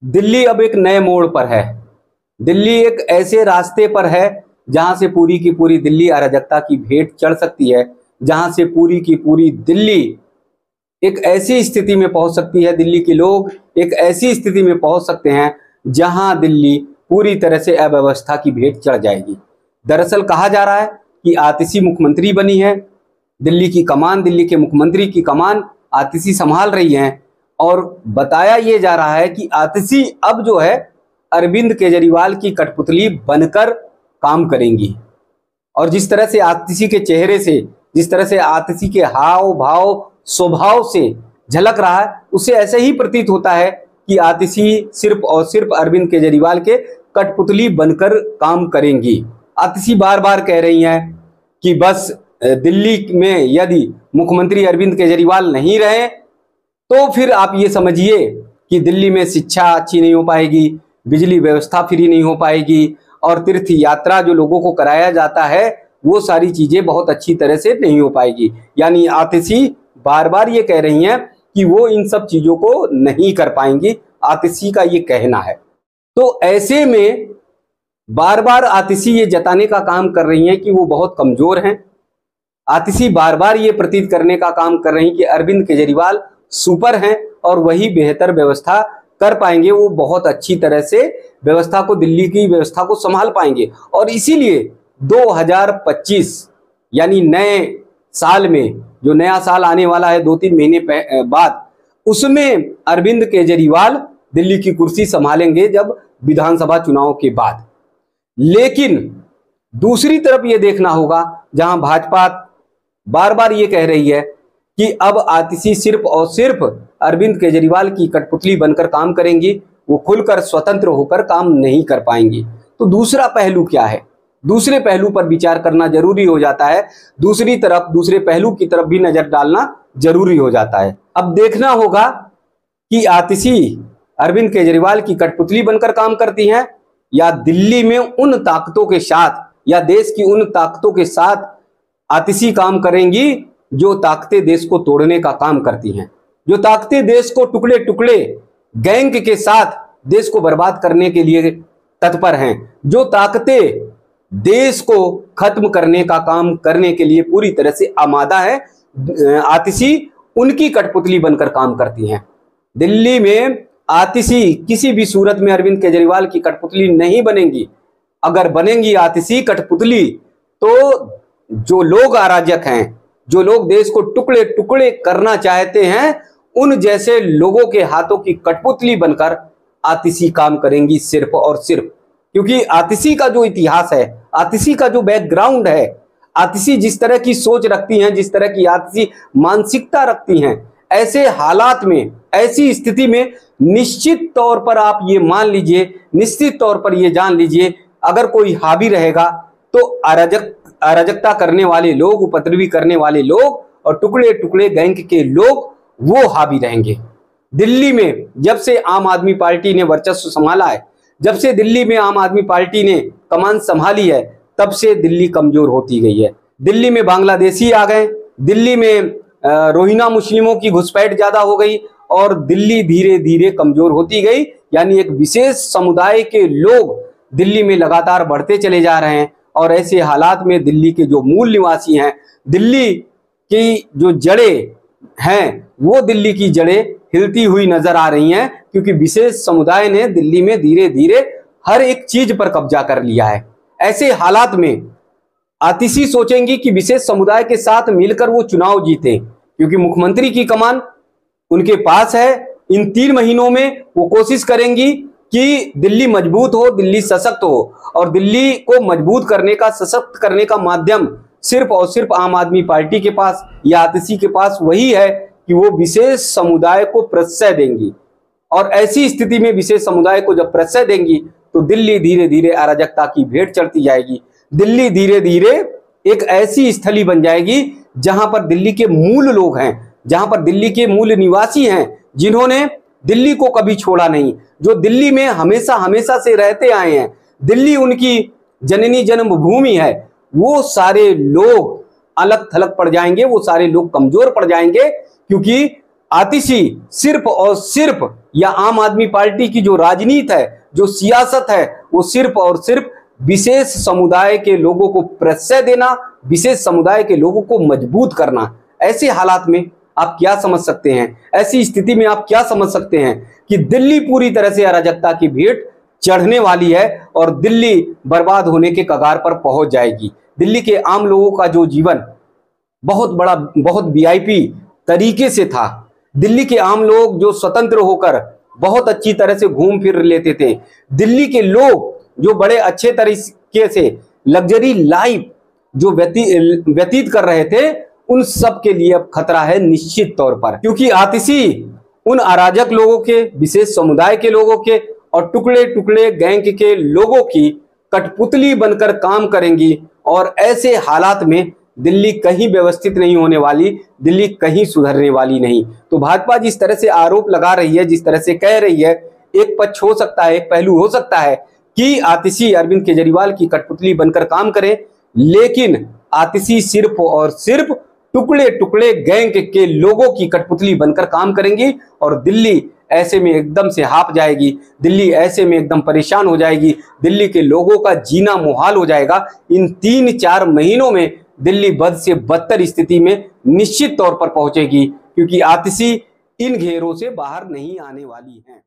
दिल्ली अब एक नए मोड़ पर है। दिल्ली एक ऐसे रास्ते पर है जहां से पूरी की पूरी दिल्ली अराजकता की भेंट चढ़ सकती है, जहां से पूरी की पूरी दिल्ली एक ऐसी स्थिति में पहुंच सकती है, दिल्ली के लोग एक ऐसी स्थिति में पहुंच सकते हैं जहां दिल्ली पूरी तरह से अव्यवस्था की भेंट चढ़ जाएगी। दरअसल कहा जा रहा है कि आतिशी मुख्यमंत्री बनी है, दिल्ली की कमान, दिल्ली के मुख्यमंत्री की कमान आतिशी संभाल रही हैं और बताया ये जा रहा है कि आतिशी अब जो है अरविंद केजरीवाल की कठपुतली बनकर काम करेंगी। और जिस तरह से आतिशी के चेहरे से, जिस तरह से आतिशी के हाव भाव स्वभाव से झलक रहा है, उससे ऐसे ही प्रतीत होता है कि आतिशी सिर्फ और सिर्फ अरविंद केजरीवाल के कठपुतली बनकर काम करेंगी। आतिशी बार बार कह रही हैं कि बस दिल्ली में यदि मुख्यमंत्री अरविंद केजरीवाल नहीं रहे तो फिर आप ये समझिए कि दिल्ली में शिक्षा अच्छी नहीं हो पाएगी, बिजली व्यवस्था फ्री नहीं हो पाएगी और तीर्थ यात्रा जो लोगों को कराया जाता है वो सारी चीजें बहुत अच्छी तरह से नहीं हो पाएगी। यानी आतिशी बार बार ये कह रही हैं कि वो इन सब चीजों को नहीं कर पाएंगी, आतिशी का ये कहना है। तो ऐसे में बार बार आतिशी ये जताने का काम कर रही हैं कि वो बहुत कमजोर हैं। आतिशी बार बार ये प्रतीत करने का काम कर रही हैं कि अरविंद केजरीवाल सुपर हैं और वही बेहतर व्यवस्था कर पाएंगे, वो बहुत अच्छी तरह से व्यवस्था को, दिल्ली की व्यवस्था को संभाल पाएंगे। और इसीलिए 2025 यानी नए साल में, जो नया साल आने वाला है 2-3 महीने बाद, उसमें अरविंद केजरीवाल दिल्ली की कुर्सी संभालेंगे जब विधानसभा चुनाव के बाद। लेकिन दूसरी तरफ ये देखना होगा, जहां भाजपा बार बार ये कह रही है कि अब आतिशी सिर्फ और सिर्फ अरविंद केजरीवाल की कठपुतली बनकर काम करेंगी, वो खुलकर स्वतंत्र होकर काम नहीं कर पाएंगी। तो दूसरा पहलू क्या है, दूसरे पहलू पर विचार करना जरूरी हो जाता है, दूसरी तरफ, दूसरे पहलू की तरफ भी नजर डालना जरूरी हो जाता है। अब देखना होगा कि आतिशी अरविंद केजरीवाल की कठपुतली बनकर काम करती हैं या दिल्ली में उन ताकतों के साथ या देश की उन ताकतों के साथ आतिशी काम करेंगी जो ताकतें देश को तोड़ने का काम करती हैं, जो ताकतें देश को टुकड़े टुकड़े गैंग के साथ देश को बर्बाद करने के लिए तत्पर हैं, जो ताकतें देश को खत्म करने का काम करने के लिए पूरी तरह से आमादा है। आतिशी उनकी कठपुतली बनकर काम करती हैं। दिल्ली में आतिशी किसी भी सूरत में अरविंद केजरीवाल की कठपुतली नहीं बनेंगी। अगर बनेंगी आतिशी कठपुतली तो जो लोग अराजक हैं, जो लोग देश को टुकड़े टुकड़े करना चाहते हैं, उन जैसे लोगों के हाथों की कठपुतली बनकर आतिशी काम करेंगी सिर्फ और सिर्फ। क्योंकि आतिशी का जो इतिहास है, आतिशी का जो बैकग्राउंड है, आतिशी जिस तरह की सोच रखती हैं, जिस तरह की आतिशी मानसिकता रखती हैं, ऐसे हालात में, ऐसी स्थिति में निश्चित तौर पर आप ये मान लीजिए, निश्चित तौर पर ये जान लीजिए, अगर कोई हावी रहेगा तो अराजकता करने वाले लोग, उपद्रवी करने वाले लोग और टुकड़े टुकड़े गैंग के लोग वो हावी रहेंगे। दिल्ली में जब से आम आदमी पार्टी ने वर्चस्व संभाला है, जब से दिल्ली में आम आदमी पार्टी ने कमान संभाली है, तब से दिल्ली कमजोर होती गई है। दिल्ली में बांग्लादेशी आ गए, दिल्ली में रोहिंग्या मुस्लिमों की घुसपैठ ज्यादा हो गई और दिल्ली धीरे धीरे कमजोर होती गई। यानी एक विशेष समुदाय के लोग दिल्ली में लगातार बढ़ते चले जा रहे हैं और ऐसे हालात में दिल्ली के जो मूल निवासी हैं, दिल्ली की जो जड़ें हैं, वो दिल्ली की जड़ें हिलती हुई नजर आ रही हैं, क्योंकि विशेष समुदाय ने दिल्ली में धीरे धीरे हर एक चीज पर कब्जा कर लिया है। ऐसे हालात में आतिशी सोचेंगी कि विशेष समुदाय के साथ मिलकर वो चुनाव जीतें, क्योंकि मुख्यमंत्री की कमान उनके पास है। इन 3 महीनों में वो कोशिश करेंगी कि दिल्ली मजबूत हो, दिल्ली सशक्त हो, और दिल्ली को मजबूत करने का, सशक्त करने का माध्यम सिर्फ और सिर्फ आम आदमी पार्टी के पास या आतिशी के पास वही है कि वो विशेष समुदाय को प्रश्रय देंगी। और ऐसी स्थिति में विशेष समुदाय को जब प्रश्रय देंगी तो दिल्ली धीरे धीरे अराजकता की भेंट चढ़ती जाएगी। दिल्ली धीरे धीरे एक ऐसी स्थली बन जाएगी जहां पर दिल्ली के मूल लोग हैं, जहां पर दिल्ली के मूल निवासी हैं, जिन्होंने दिल्ली को कभी छोड़ा नहीं, जो दिल्ली में हमेशा हमेशा से रहते आए हैं, दिल्ली उनकी जननी जन्मभूमि है, वो सारे लोग अलग थलग पड़ जाएंगे, वो सारे लोग कमजोर पड़ जाएंगे। क्योंकि आतिशी सिर्फ और सिर्फ या आम आदमी पार्टी की जो राजनीति है, जो सियासत है, वो सिर्फ और सिर्फ विशेष समुदाय के लोगों को प्रश्रय देना, विशेष समुदाय के लोगों को मजबूत करना। ऐसे हालात में आप क्या समझ सकते हैं, ऐसी स्थिति में आप क्या समझ सकते हैं कि दिल्ली पूरी तरह से अराजकता की भेंट चढ़ने वाली है और दिल्ली बर्बाद होने के कगार पर पहुंच जाएगी। दिल्ली के आम लोगों का जो जीवन बहुत वीआईपी तरीके से था, दिल्ली के आम लोग जो स्वतंत्र होकर बहुत अच्छी तरह से घूम फिर लेते थे, दिल्ली के लोग जो बड़े अच्छे तरीके से लग्जरी लाइफ जो व्यतीत कर रहे थे, उन सब के लिए अब खतरा है निश्चित तौर पर। क्योंकि आतिशी उन अराजक लोगों के, विशेष समुदाय के लोगों के और टुकड़े टुकड़े गैंग के लोगों की कठपुतली बनकर काम करेंगी और ऐसे हालात में दिल्ली कहीं व्यवस्थित नहीं होने वाली, दिल्ली कहीं सुधरने वाली नहीं। तो भाजपा जिस तरह से आरोप लगा रही है, जिस तरह से कह रही है, एक पक्ष हो सकता है, एक पहलू हो सकता है कि आतिशी अरविंद केजरीवाल की कठपुतली बनकर काम करें, लेकिन आतिशी सिर्फ और सिर्फ टुकड़े टुकड़े गैंग के लोगों की कठपुतली बनकर काम करेंगी और दिल्ली ऐसे में एकदम से हाफ जाएगी, दिल्ली ऐसे में एकदम परेशान हो जाएगी, दिल्ली के लोगों का जीना मुहाल हो जाएगा। इन 3-4 महीनों में दिल्ली बद से बदतर स्थिति में निश्चित तौर पर पहुंचेगी, क्योंकि आतिशी इन घेरों से बाहर नहीं आने वाली हैं।